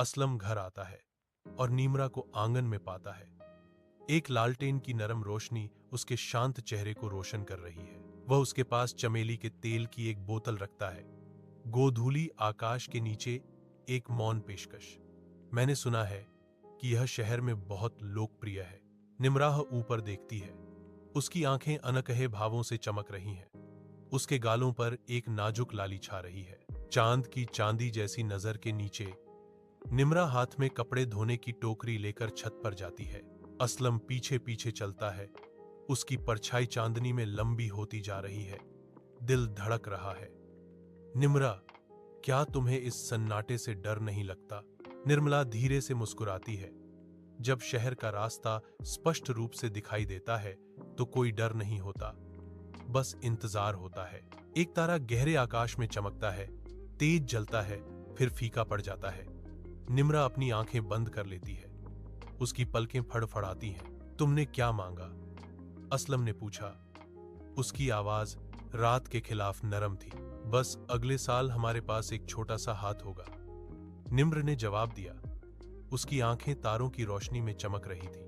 असलम घर आता है और नीमरा को आंगन में पाता है। एक लालटेन की नरम रोशनी उसके शांत चेहरे को रोशन कर रही है। वह उसके पास चमेली के तेल की एक बोतल रखता है। गोधूली आकाश के नीचे एक मौन पेशकश। मैंने सुना है कि यह शहर में बहुत लोकप्रिय है। निमराह ऊपर देखती है। उसकी आंखें अनकहे भावों से चमक रही हैं। उसके गालों पर एक नाजुक लाली छा रही है। चांद की चांदी जैसी नजर के नीचे निमरा हाथ में कपड़े धोने की टोकरी लेकर छत पर जाती है। असलम पीछे पीछे चलता है। उसकी परछाई चांदनी में लंबी होती जा रही है। दिल धड़क रहा है। निमरा, क्या तुम्हें इस सन्नाटे से डर नहीं लगता? निर्मला धीरे से मुस्कुराती है। जब शहर का रास्ता स्पष्ट रूप से दिखाई देता है तो कोई डर नहीं होता, बस इंतजार होता है। एक तारा गहरे आकाश में चमकता है, तेज जलता है, फिर फीका पड़ जाता है। निमरा अपनी आंखें बंद कर लेती है। उसकी पलकें फड़फड़ाती हैं। तुमने क्या मांगा? असलम ने पूछा। उसकी आवाज रात के खिलाफ नरम थी। बस अगले साल हमारे पास एक छोटा सा हाथ होगा, निम्र ने जवाब दिया। उसकी आंखें तारों की रोशनी में चमक रही थी।